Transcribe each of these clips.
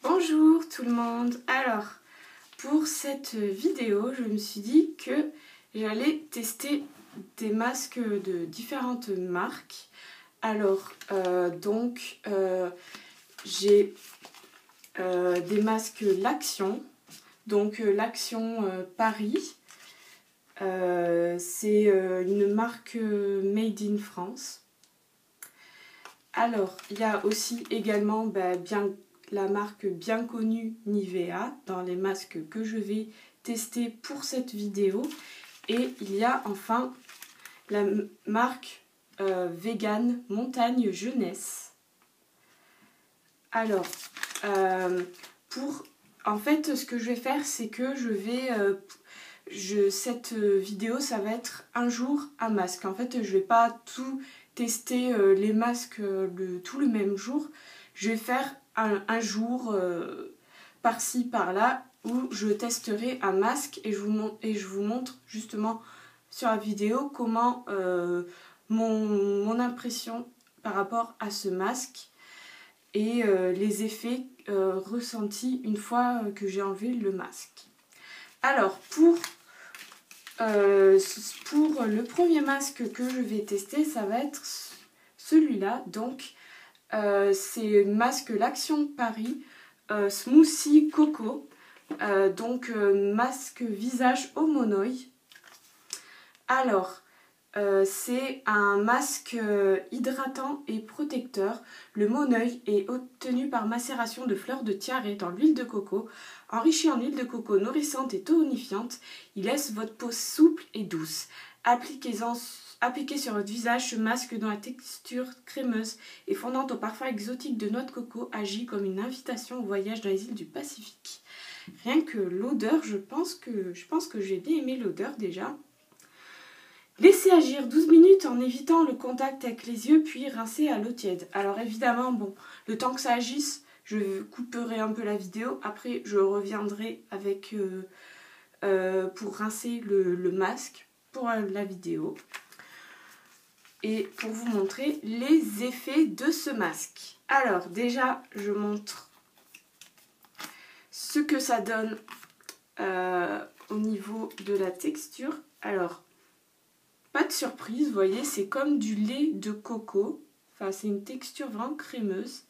Bonjour tout le monde. Alors, pour cette vidéo, je me suis dit que j'allais tester des masques de différentes marques. Alors, j'ai des masques L'Action. Donc, L'Action Paris. C'est une marque made in France. Alors, il y a aussi également la marque bien connue Nivea dans les masques que je vais tester pour cette vidéo. Et il y a enfin la marque vegan Montagne Jeunesse. Alors, en fait, ce que je vais faire, c'est que cette vidéo, ça va être un jour un masque. En fait, je vais pas tout tester les masques tout le même jour. Je vais faire un jour par-ci par-là où je testerai un masque et je vous montre justement sur la vidéo comment mon impression par rapport à ce masque et les effets ressentis une fois que j'ai enlevé le masque. Alors pour le premier masque que je vais tester, ça va être celui-là. Donc c'est masque L'Action Paris Smoothie Coco. Masque visage au monoï. Alors c'est un masque hydratant et protecteur. Le monoï est obtenu par macération de fleurs de tiare dans l'huile de coco. Enrichi en huile de coco nourrissante et tonifiante, il laisse votre peau souple et douce. Appliquez sur votre visage, ce masque dont la texture crémeuse et fondante au parfum exotique de noix de coco agit comme une invitation au voyage dans les îles du Pacifique. Rien que l'odeur, je pense que j'ai bien aimé l'odeur déjà. Laissez agir 12 minutes en évitant le contact avec les yeux, puis rincez à l'eau tiède. Alors évidemment, le temps que ça agisse, je couperai un peu la vidéo. Après, je reviendrai pour rincer le masque pour la vidéo. Et pour vous montrer les effets de ce masque. Alors déjà, je montre ce que ça donne au niveau de la texture. Alors, pas de surprise, vous voyez, c'est comme du lait de coco. Enfin, c'est une texture vraiment crémeuse.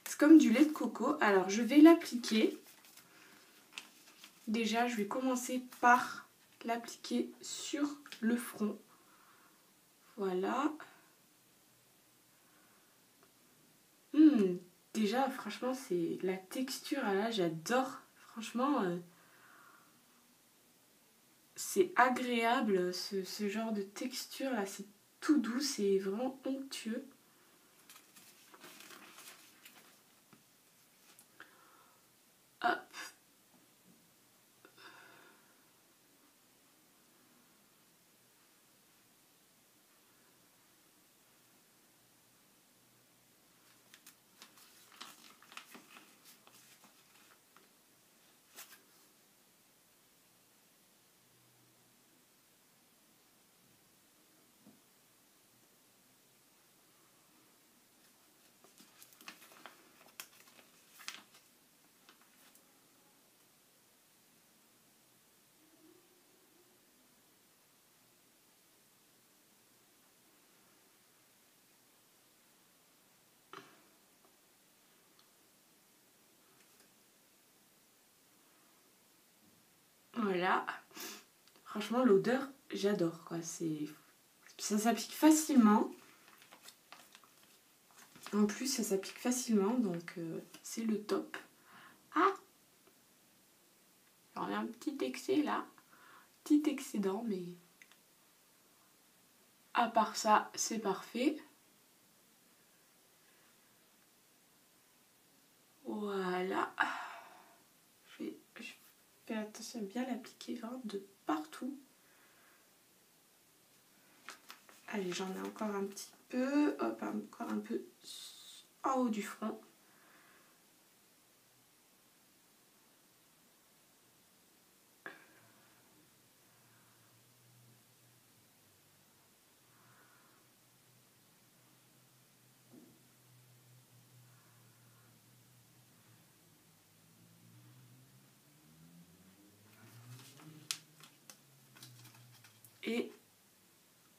C'est comme du lait de coco. Alors, je vais l'appliquer. Déjà, je vais commencer par l'appliquer sur le front. Voilà. Déjà, franchement, c'est la texture, là, j'adore. Franchement, c'est agréable, ce genre de texture, là, c'est tout doux, c'est vraiment onctueux. Hop. Voilà, franchement l'odeur, j'adore quoi, ça s'applique facilement. En plus ça s'applique facilement, donc c'est le top. Ah, j'en ai un petit excès là, petit excédent, mais à part ça c'est parfait. Voilà, je fais attention à bien l'appliquer vraiment de partout. Allez, j'en ai encore un petit peu, hop, encore un peu en haut du front.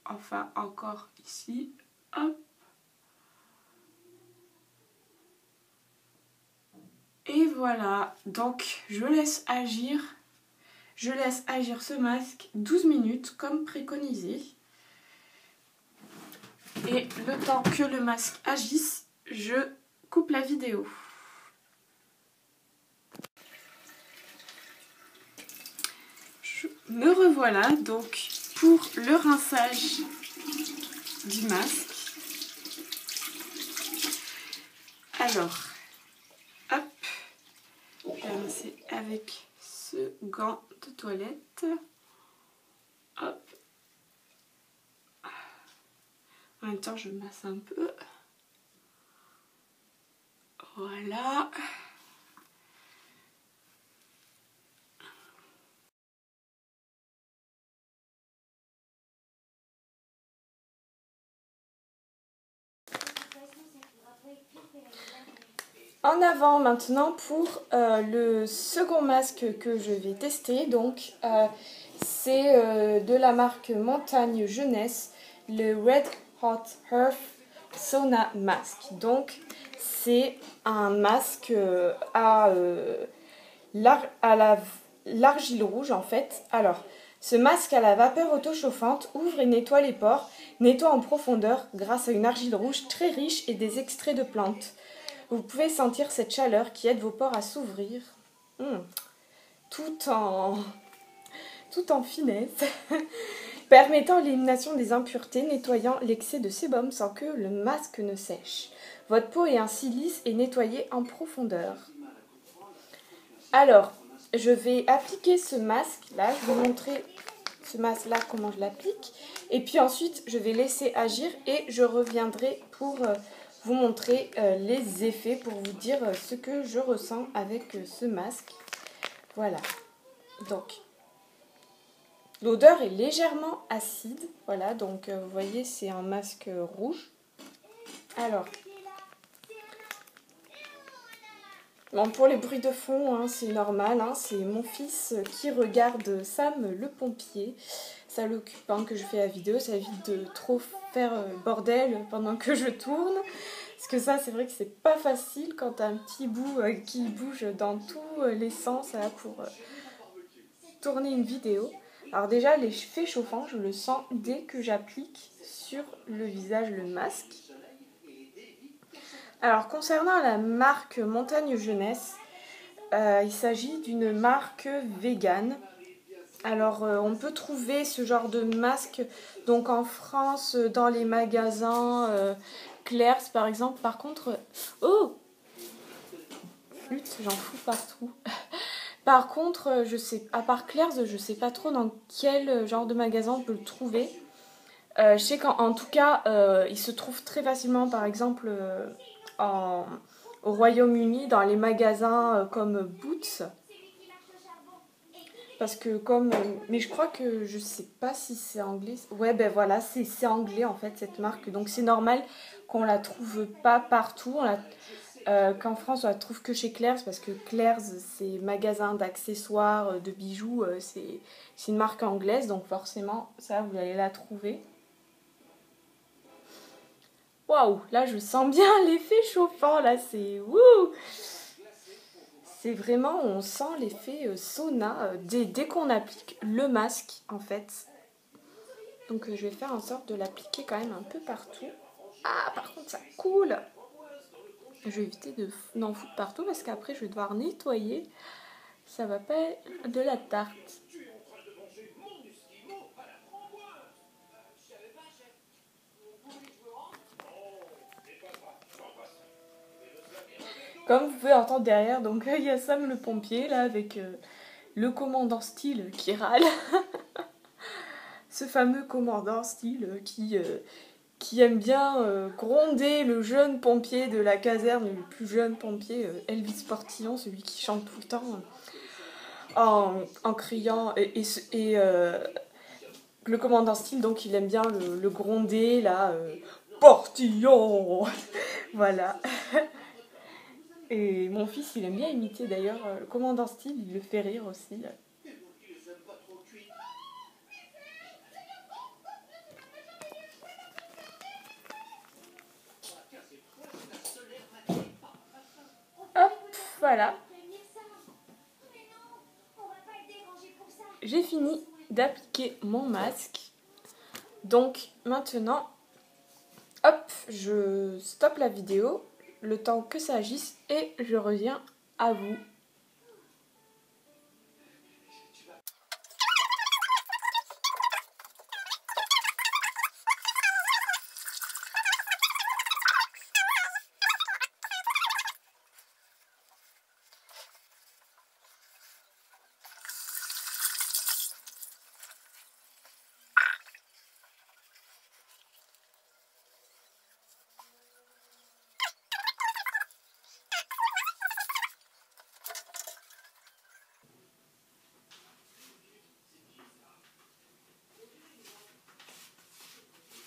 enfin encore ici, hop. Et voilà, donc je laisse agir ce masque 12 minutes comme préconisé. Et le temps que le masque agisse, je coupe la vidéo. Me revoilà donc pour le rinçage du masque. Alors, hop, je vais rincer avec ce gant de toilette. Hop. En même temps, je masse un peu. Voilà. En avant maintenant pour le second masque que je vais tester. Donc c'est de la marque Montagne Jeunesse, le Red Hot Earth Sauna Mask. Donc c'est un masque à l'argile rouge en fait. Alors ce masque à la vapeur auto-chauffante ouvre et nettoie les pores, nettoie en profondeur grâce à une argile rouge très riche et des extraits de plantes. Vous pouvez sentir cette chaleur qui aide vos pores à s'ouvrir, tout en finesse, permettant l'élimination des impuretés, nettoyant l'excès de sébum sans que le masque ne sèche. Votre peau est ainsi lisse et nettoyée en profondeur. Alors, je vais appliquer ce masque-là, je vais vous montrer ce masque-là, comment je l'applique. Et puis ensuite, je vais laisser agir et je reviendrai pour vous montrer les effets, pour vous dire ce que je ressens avec ce masque. Voilà. Donc, l'odeur est légèrement acide. Voilà, donc vous voyez, c'est un masque rouge. Alors, bon, pour les bruits de fond, hein, c'est normal, hein, c'est mon fils qui regarde Sam le pompier. Ça l'occupe que je fais la vidéo, ça évite de trop faire bordel pendant que je tourne. Parce que ça, c'est vrai que c'est pas facile quand t'as un petit bout qui bouge dans tous les sens là, pour tourner une vidéo. Alors déjà, l'effet chauffant, je le sens dès que j'applique sur le visage le masque. Alors concernant la marque Montagne Jeunesse, il s'agit d'une marque végane. Alors on peut trouver ce genre de masque donc en France dans les magasins Claire's par exemple. Par contre, oh flûte, j'en fous partout. Par contre, je sais, à part Claire's, je sais pas trop dans quel genre de magasin on peut le trouver. Je sais qu'en tout cas, il se trouve très facilement par exemple au Royaume-Uni dans les magasins comme Boots. Parce que comme... mais je crois que je sais pas si c'est anglais. Ouais, ben voilà, c'est anglais en fait cette marque. Donc c'est normal qu'on la trouve pas partout. Qu'en France on la trouve que chez Claire's. Parce que Claire's c'est magasin d'accessoires, de bijoux. C'est une marque anglaise. Donc forcément ça vous allez la trouver. Waouh, là je sens bien l'effet chauffant. Là c'est... Wouh! C'est vraiment, on sent l'effet sauna dès qu'on applique le masque en fait. Donc je vais faire en sorte de l'appliquer quand même un peu partout. Ah, par contre ça coule. Je vais éviter d'en foutre partout parce qu'après je vais devoir nettoyer. Ça va pas être de la tarte. Comme vous pouvez entendre derrière, donc il y a Sam le pompier là avec le commandant Steele qui râle. Ce fameux commandant Steele qui aime bien gronder le jeune pompier de la caserne, le plus jeune pompier, Elvis Portillon, celui qui chante tout le temps en criant. Et le commandant Steele, donc il aime bien le gronder là, Portillon. Voilà. Et mon fils, il aime bien imiter d'ailleurs le commandant Steele, il le fait rire aussi. voilà. J'ai fini d'appliquer mon masque. Donc maintenant, hop, je stoppe la vidéo le temps que ça agisse et je reviens à vous.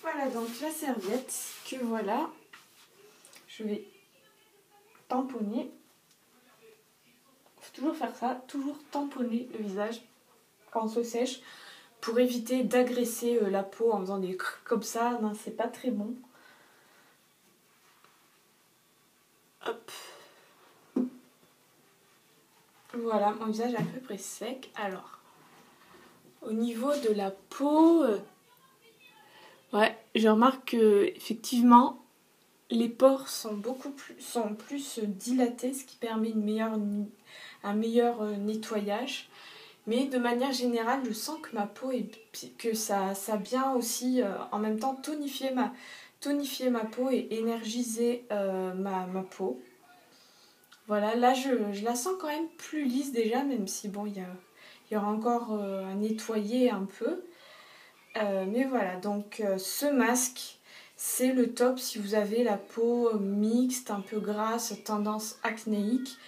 Voilà donc la serviette que voilà, je vais tamponner. Il faut toujours faire ça, toujours tamponner le visage quand on se sèche pour éviter d'agresser la peau en faisant des trucs comme ça. Non, c'est pas très bon. Hop. Voilà, mon visage est à peu près sec. Alors, au niveau de la peau, ouais, je remarque que effectivement les pores sont plus dilatés, ce qui permet un meilleur nettoyage. Mais de manière générale, je sens que ma peau ça a bien aussi en même temps tonifier ma peau et énergiser ma peau. Voilà, là je la sens quand même plus lisse déjà, même si bon, il y aura encore à nettoyer un peu. Mais voilà, donc ce masque, c'est le top si vous avez la peau mixte, un peu grasse, tendance acnéique,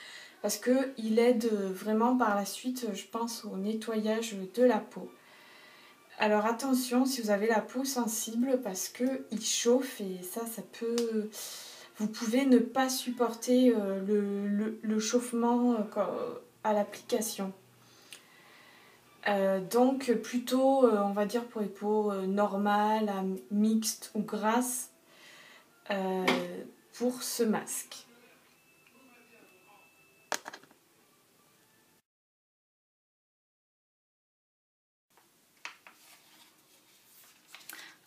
parce qu'il aide vraiment par la suite, je pense, au nettoyage de la peau. Alors attention si vous avez la peau sensible, parce qu'il chauffe et ça peut... Vous pouvez ne pas supporter le chauffement à l'application. Donc plutôt, on va dire pour les peaux normales, mixtes ou grasses, pour ce masque.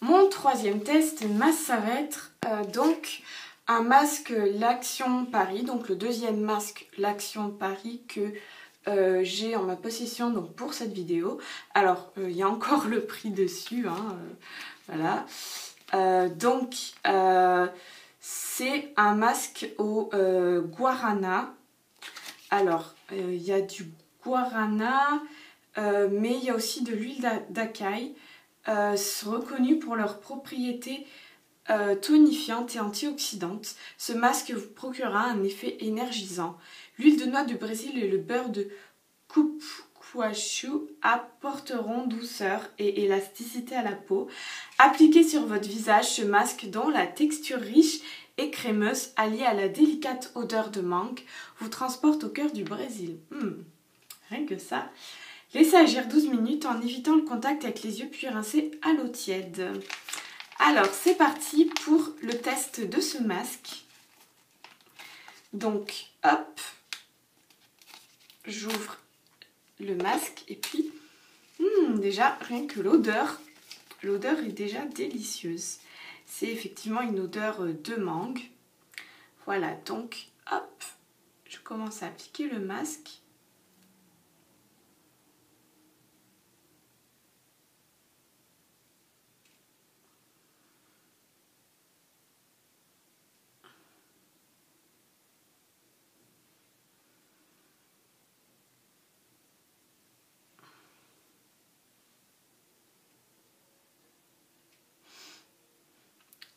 Mon troisième test, ça va être donc un masque l'Action Paris, donc le deuxième masque l'Action Paris que j'ai en ma possession donc pour cette vidéo. Alors il y a encore le prix dessus, hein, voilà. Donc c'est un masque au guarana. Alors il y a du guarana, mais il y a aussi de l'huile d'acaille, reconnus pour leurs propriétés tonifiantes et antioxydantes. Ce masque vous procurera un effet énergisant. L'huile de noix du Brésil et le beurre de cupuaçu apporteront douceur et élasticité à la peau. Appliquez sur votre visage ce masque dont la texture riche et crémeuse, alliée à la délicate odeur de mangue, vous transporte au cœur du Brésil. Rien que ça. Laissez agir 12 minutes en évitant le contact avec les yeux puis rincez à l'eau tiède. Alors c'est parti pour le test de ce masque. Donc hop, j'ouvre le masque et puis déjà rien que l'odeur est déjà délicieuse. C'est effectivement une odeur de mangue. Voilà, donc hop, je commence à appliquer le masque.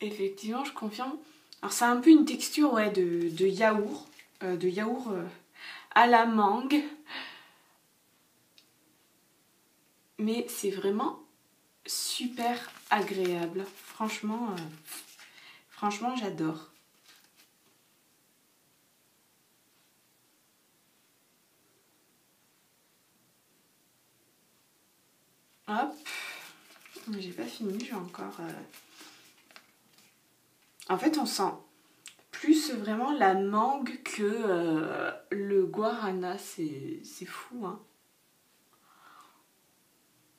Effectivement, je confirme. Alors c'est un peu une texture ouais, de yaourt, à la mangue. Mais c'est vraiment super agréable. Franchement, j'adore. Hop. J'ai pas fini, j'ai encore... En fait, on sent plus vraiment la mangue que le guarana, c'est fou, hein.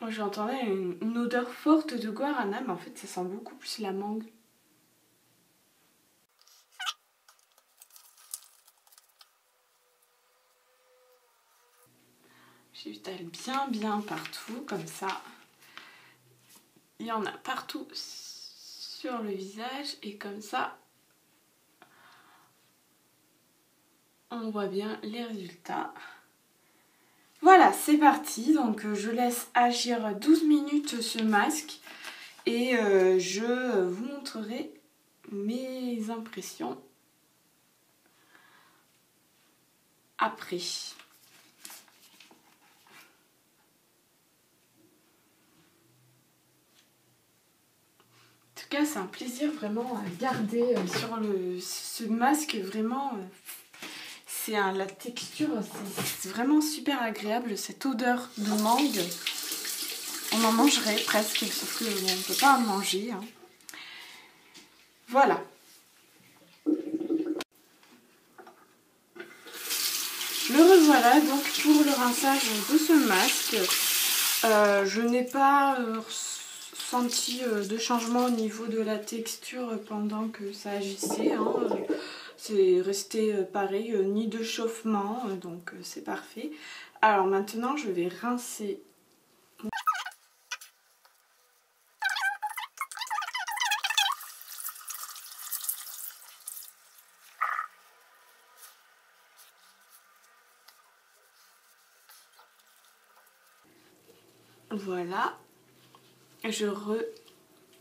Moi j'entendais une odeur forte de guarana, mais en fait ça sent beaucoup plus la mangue. J'étale bien partout, comme ça. Il y en a partout sur le visage et comme ça, on voit bien les résultats. Voilà, c'est parti. Donc je laisse agir 12 minutes ce masque et je vous montrerai mes impressions après. En tout cas, c'est un plaisir vraiment à garder sur ce masque. Vraiment, la texture, c'est vraiment super agréable. Cette odeur de mangue, on en mangerait presque, sauf que bon, on ne peut pas en manger, hein. Voilà. Me revoilà donc pour le rinçage de ce masque. Je n'ai pas senti de changement au niveau de la texture pendant que ça agissait, hein. C'est resté pareil, ni de chauffement, donc c'est parfait. Alors maintenant je vais rincer. Voilà, je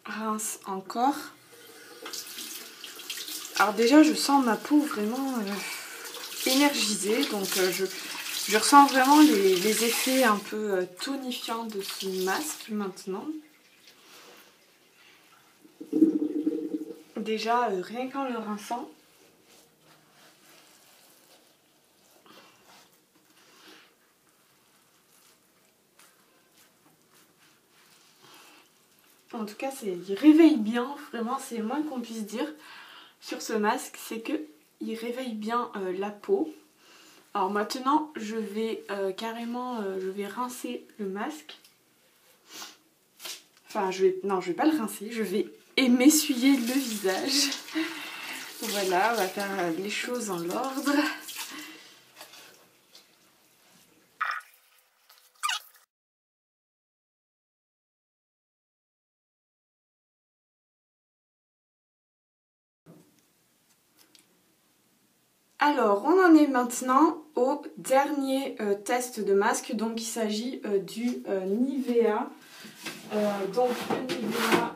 rince encore. Alors déjà je sens ma peau vraiment énergisée, donc je ressens vraiment les effets un peu tonifiants de ce masque maintenant. Déjà rien qu'en le rinçant. En tout cas, il réveille bien, vraiment, c'est le moins qu'on puisse dire sur ce masque, c'est qu'il réveille bien la peau. Alors maintenant, je vais carrément, je vais rincer le masque. Enfin, non, je vais pas le rincer, je vais m'essuyer le visage. Voilà, on va faire les choses en l'ordre. Alors, on en est maintenant au dernier test de masque. Donc, il s'agit du Nivea. Donc, le Nivea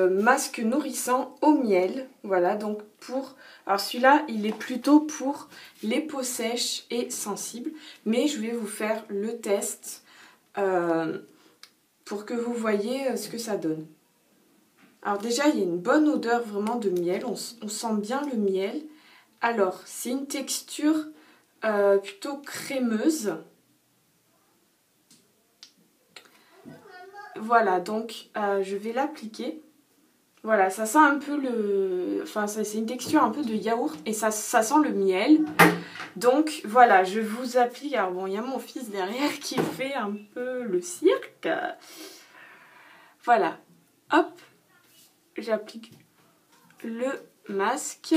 masque nourrissant au miel. Voilà, donc alors celui-là, il est plutôt pour les peaux sèches et sensibles. Mais je vais vous faire le test pour que vous voyez ce que ça donne. Alors déjà, il y a une bonne odeur vraiment de miel, on sent bien le miel. Alors, c'est une texture plutôt crémeuse. Voilà, donc je vais l'appliquer. Voilà, ça sent un peu le... Enfin, c'est une texture un peu de yaourt et ça sent le miel. Donc voilà, je vous applique... Alors bon, il y a mon fils derrière qui fait un peu le cirque. Voilà, hop. J'applique le masque.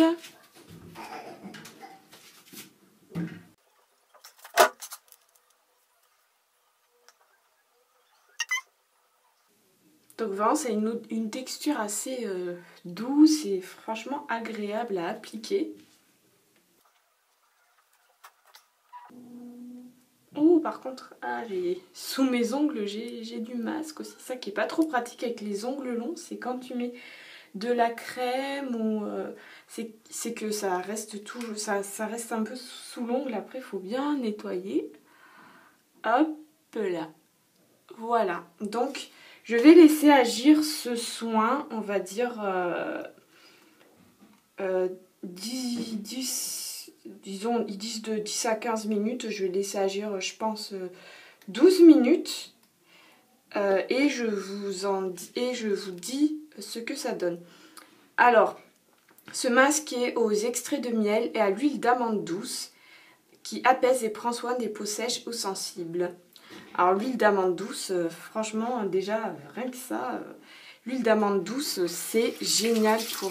Donc vraiment c'est une texture assez douce et franchement agréable à appliquer. Oh par contre, sous mes ongles j'ai du masque aussi, ça qui est pas trop pratique avec les ongles longs, c'est quand tu mets de la crème ou c'est que ça reste toujours, ça reste un peu sous l'ongle, après il faut bien nettoyer. Hop là, voilà, donc je vais laisser agir ce soin, on va dire disons, ils disent de 10 à 15 minutes, je vais laisser agir je pense 12 minutes et je vous dis ce que ça donne. Alors, ce masque est aux extraits de miel et à l'huile d'amande douce qui apaise et prend soin des peaux sèches ou sensibles. Alors l'huile d'amande douce, franchement déjà rien que ça, l'huile d'amande douce c'est génial pour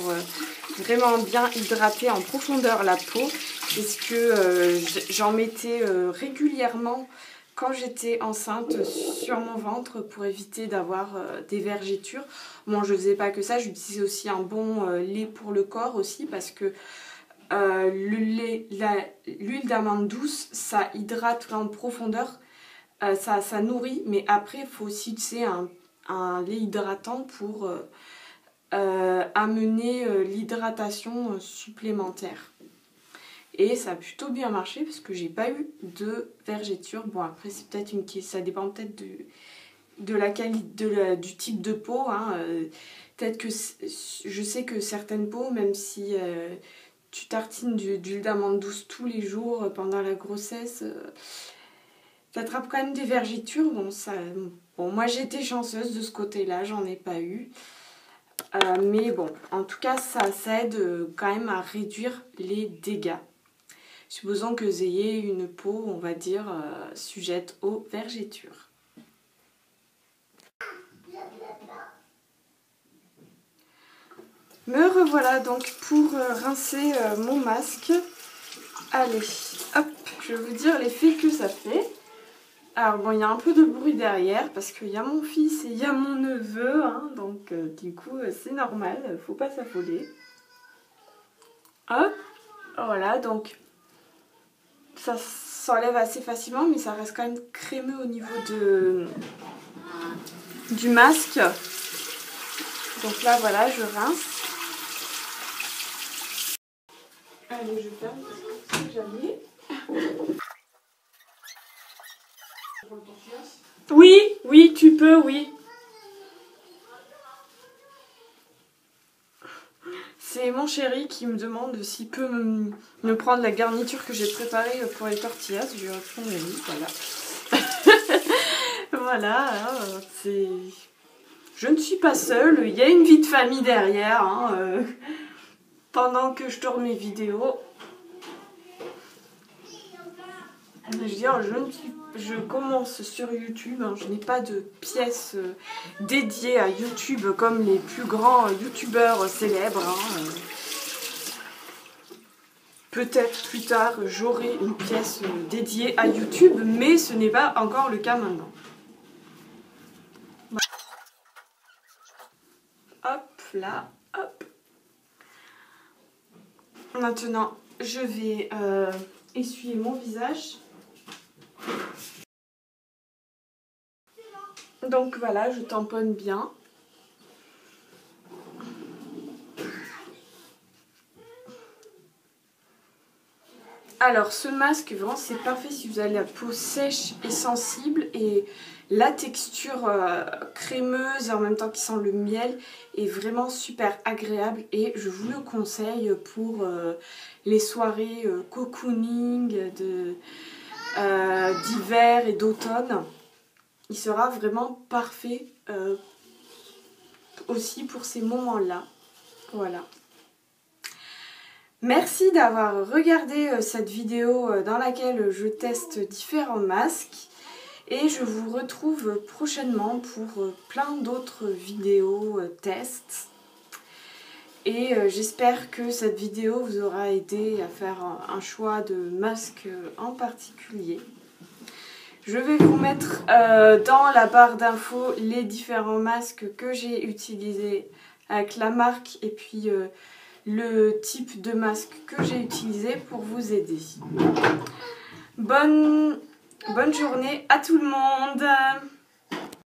vraiment bien hydrater en profondeur la peau. Parce que j'en mettais régulièrement quand j'étais enceinte sur mon ventre pour éviter d'avoir des vergetures. Bon, je faisais pas que ça, j'utilisais aussi un bon lait pour le corps aussi parce que l'huile d'amande douce ça hydrate en profondeur. Ça nourrit, mais après il faut aussi utiliser un lait hydratant pour amener l'hydratation supplémentaire. Et ça a plutôt bien marché parce que j'ai pas eu de vergeture. Bon après c'est peut-être ça dépend peut-être de la qualité, du type de peau. Hein. Peut-être que je sais que certaines peaux, même si tu tartines d'huile d'amande douce tous les jours pendant la grossesse, t'attrapes quand même des vergetures. Bon, moi j'ai été chanceuse de ce côté-là, j'en ai pas eu. Mais bon, en tout cas, ça aide quand même à réduire les dégâts. Supposons que vous ayez une peau, on va dire, sujette aux vergetures. Me revoilà donc pour rincer mon masque. Allez, hop, je vais vous dire l'effet que ça fait. Alors bon, il y a un peu de bruit derrière parce qu'il y a mon fils et il y a mon neveu, hein, donc du coup c'est normal, faut pas s'affoler. Hop, voilà, donc ça s'enlève assez facilement mais ça reste quand même crémeux au niveau du masque. Donc là voilà, je rince. Allez, je ferme parce que j'allais. Oui, tu peux, oui. C'est mon chéri qui me demande s'il peut me prendre la garniture que j'ai préparée pour les tortillas. Je lui réponds oui, voilà. Voilà, je ne suis pas seule, il y a une vie de famille derrière. Hein, pendant que je tourne mes vidéos. Je veux dire, je commence sur YouTube, hein, je n'ai pas de pièce dédiée à YouTube comme les plus grands youtubeurs célèbres. Hein. Peut-être plus tard j'aurai une pièce dédiée à YouTube, mais ce n'est pas encore le cas maintenant. Hop là, hop. Maintenant, je vais essuyer mon visage. Donc voilà, je tamponne bien. Alors ce masque, vraiment c'est parfait si vous avez la peau sèche et sensible et la texture crémeuse et en même temps qui sent le miel est vraiment super agréable et je vous le conseille pour les soirées cocooning d'hiver et d'automne. Il sera vraiment parfait aussi pour ces moments-là. Voilà. Merci d'avoir regardé cette vidéo dans laquelle je teste différents masques. Et je vous retrouve prochainement pour plein d'autres vidéos tests. Et j'espère que cette vidéo vous aura aidé à faire un choix de masque en particulier. Je vais vous mettre dans la barre d'infos les différents masques que j'ai utilisés avec la marque et puis le type de masque que j'ai utilisé pour vous aider. Bonne journée à tout le monde!